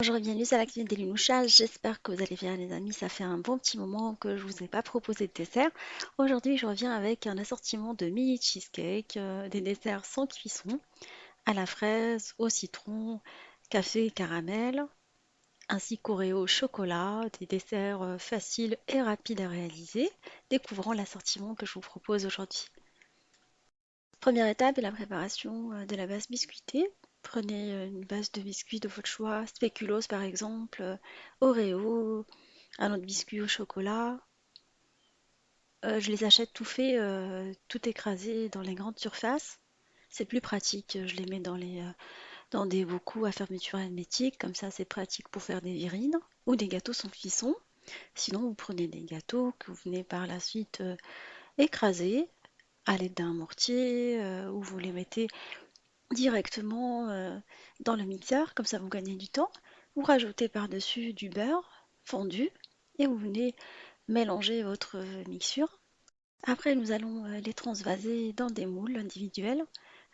Bonjour et bienvenue à la cuisine des Linouchas. J'espère que vous allez bien les amis. Ça fait un bon petit moment que je vous ai pas proposé de dessert. Aujourd'hui je reviens avec un assortiment de mini cheesecake, des desserts sans cuisson, à la fraise, au citron, café et caramel, ainsi qu'Oreo au chocolat, des desserts faciles et rapides à réaliser, découvrant l'assortiment que je vous propose aujourd'hui. Première étape est la préparation de la base biscuitée. Prenez une base de biscuits de votre choix, spéculoos par exemple, Oreo, un autre biscuit au chocolat. Je les achète tout faits, tout écrasés dans les grandes surfaces. C'est plus pratique, je les mets dans des bocaux à fermeture hermétique, comme ça c'est pratique pour faire des virines ou des gâteaux sans cuisson. Sinon, vous prenez des gâteaux que vous venez par la suite écraser à l'aide d'un mortier ou vous les mettez directement dans le mixeur, comme ça vous gagnez du temps. Vous rajoutez par-dessus du beurre fondu et vous venez mélanger votre mixture. Après, nous allons les transvaser dans des moules individuels.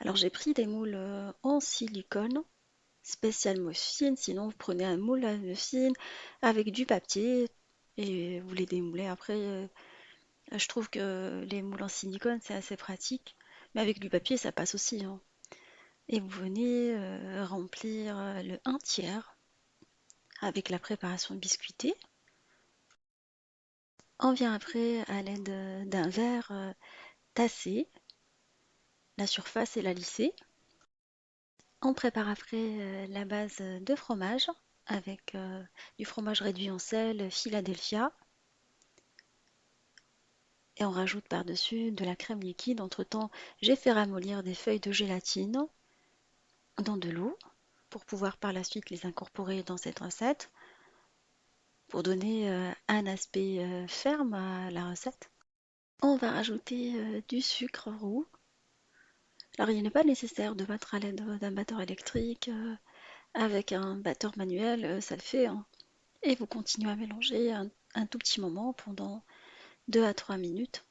Alors, j'ai pris des moules en silicone, spécial muffin. Sinon, vous prenez un moule à muffin avec du papier et vous les démoulez. Après, je trouve que les moules en silicone, c'est assez pratique. Mais avec du papier, ça passe aussi, hein. Et vous venez remplir le un tiers avec la préparation biscuitée. On vient après à l'aide d'un verre tasser la surface et la lisser. On prépare après la base de fromage avec du fromage réduit en sel, Philadelphia. Et on rajoute par-dessus de la crème liquide. Entre-temps, j'ai fait ramollir des feuilles de gélatine dans de l'eau pour pouvoir par la suite les incorporer dans cette recette pour donner un aspect ferme à la recette. On va rajouter du sucre roux. Alors il n'est pas nécessaire de battre à l'aide d'un batteur électrique. Avec un batteur manuel, ça le fait, hein. Et vous continuez à mélanger un tout petit moment pendant 2 à 3 minutes.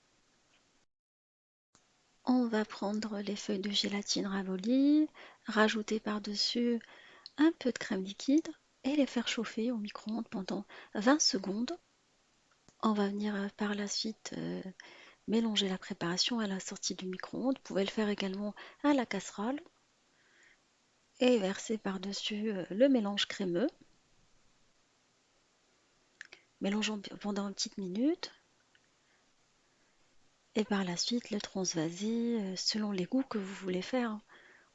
On va prendre les feuilles de gélatine ramollies, rajouter par-dessus un peu de crème liquide et les faire chauffer au micro-ondes pendant 20 secondes. On va venir par la suite mélanger la préparation à la sortie du micro-ondes. Vous pouvez le faire également à la casserole et verser par-dessus le mélange crémeux. Mélangeons pendant une petite minute et par la suite le transvaser selon les goûts que vous voulez faire, hein.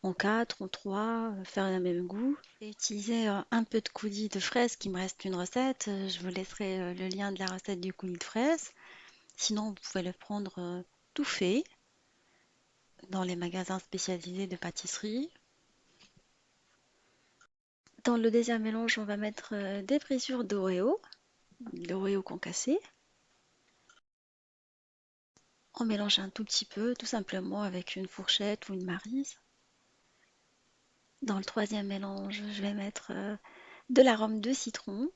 En 4, en 3, faire le même goût. J'ai utilisé un peu de coulis de fraises, qui me reste une recette. Je vous laisserai le lien de la recette du coulis de fraises. Sinon, vous pouvez le prendre tout fait dans les magasins spécialisés de pâtisserie. Dans le deuxième mélange, on va mettre des brisures d'Oreo, l'Oreo concassé. On mélange un tout petit peu, tout simplement avec une fourchette ou une maryse. Dans le troisième mélange, je vais mettre de l'arôme de citron.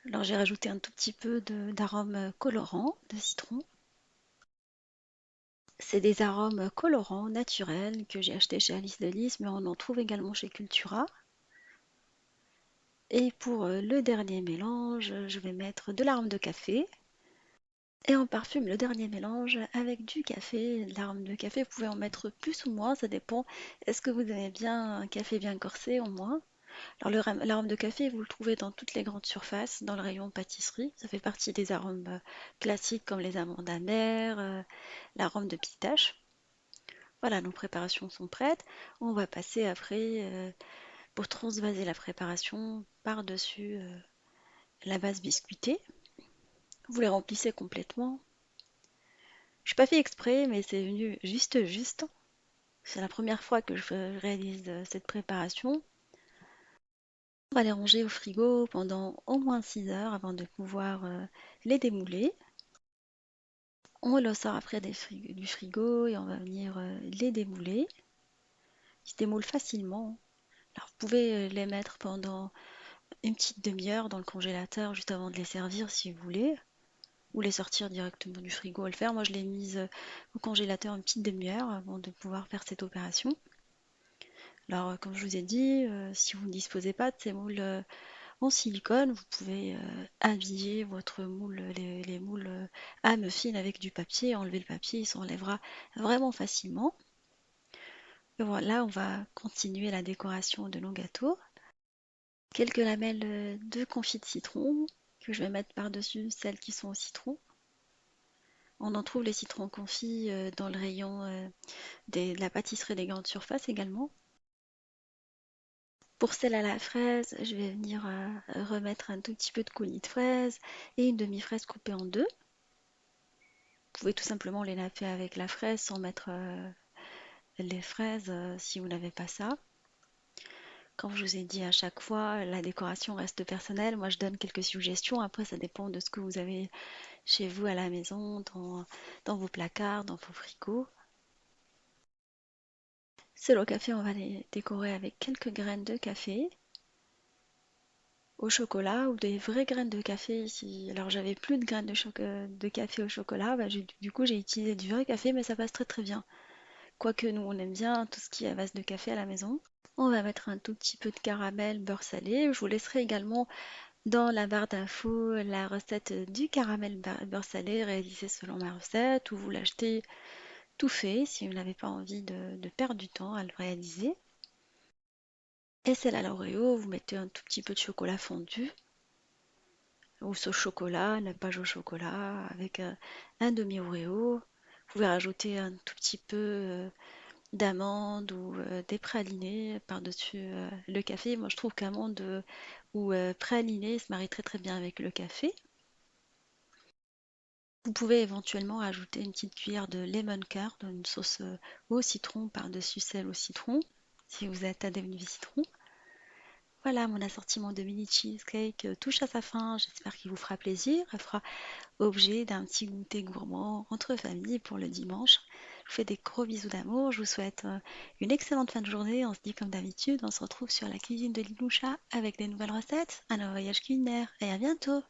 Alors j'ai rajouté un tout petit peu d'arôme colorant de citron. C'est des arômes colorants naturels que j'ai achetés chez Alice Delis, mais on en trouve également chez Cultura. Et pour le dernier mélange, je vais mettre de l'arôme de café. Et on parfume le dernier mélange avec du café. L'arôme de café, vous pouvez en mettre plus ou moins, ça dépend. Est-ce que vous aimez bien un café bien corsé au moins? Alors l'arôme de café, vous le trouvez dans toutes les grandes surfaces, dans le rayon pâtisserie. Ça fait partie des arômes classiques comme les amandes amères, l'arôme de pistache. Voilà, nos préparations sont prêtes. On va passer après, pour transvaser la préparation, par-dessus la base biscuitée. Vous les remplissez complètement. Je n'ai pas fait exprès, mais c'est venu juste. C'est la première fois que je réalise cette préparation. On va les ranger au frigo pendant au moins 6 heures avant de pouvoir les démouler. On le sort après du frigo et on va venir les démouler. Ils se démoulent facilement. Alors vous pouvez les mettre pendant une petite demi-heure dans le congélateur juste avant de les servir si vous voulez. Ou les sortir directement du frigo et le faire. Moi je l'ai mise au congélateur une petite demi-heure avant de pouvoir faire cette opération. Alors, comme je vous ai dit, si vous ne disposez pas de ces moules en silicone, vous pouvez habiller votre moule, les moules à muffins avec du papier, enlever le papier, il s'enlèvera vraiment facilement. Et voilà, on va continuer la décoration de nos gâteaux. Quelques lamelles de confit de citron que je vais mettre par-dessus celles qui sont au citron. On en trouve les citrons confits dans le rayon de la pâtisserie des grandes surfaces également. Pour celle à la fraise, je vais venir remettre un tout petit peu de coulis de fraise et une demi-fraise coupée en deux. Vous pouvez tout simplement les napper avec la fraise sans mettre les fraises si vous n'avez pas ça. Comme je vous ai dit à chaque fois, la décoration reste personnelle. Moi, je donne quelques suggestions. Après, ça dépend de ce que vous avez chez vous à la maison, dans vos placards, dans vos frigos. Celle au café, on va les décorer avec quelques graines de café au chocolat ou des vraies graines de café ici. Alors, j'avais plus de graines de café au chocolat. Bah, du coup, j'ai utilisé du vrai café, mais ça passe très très bien. Quoique nous, on aime bien tout ce qui est à base de café à la maison. On va mettre un tout petit peu de caramel beurre salé. Je vous laisserai également dans la barre d'infos la recette du caramel beurre salé réalisée selon ma recette, ou vous l'achetez tout fait si vous n'avez pas envie de perdre du temps à le réaliser. Et celle à l'Oreo, vous mettez un tout petit peu de chocolat fondu ou sauce chocolat, nappage au chocolat avec un demi-Oreo. Vous pouvez rajouter un tout petit peu d'amandes ou des pralinés par-dessus le café. Moi, je trouve qu'amandes ou pralinés se marient très très bien avec le café. Vous pouvez éventuellement ajouter une petite cuillère de lemon curd, une sauce au citron par-dessus celle au citron, si vous êtes adepte du citron. Voilà, mon assortiment de mini cheesecake touche à sa fin. J'espère qu'il vous fera plaisir. Elle fera objet d'un petit goûter gourmand entre familles pour le dimanche. Je vous fais des gros bisous d'amour. Je vous souhaite une excellente fin de journée. On se dit comme d'habitude, on se retrouve sur la cuisine de Linoucha avec des nouvelles recettes, un nouveau voyage culinaire et à bientôt.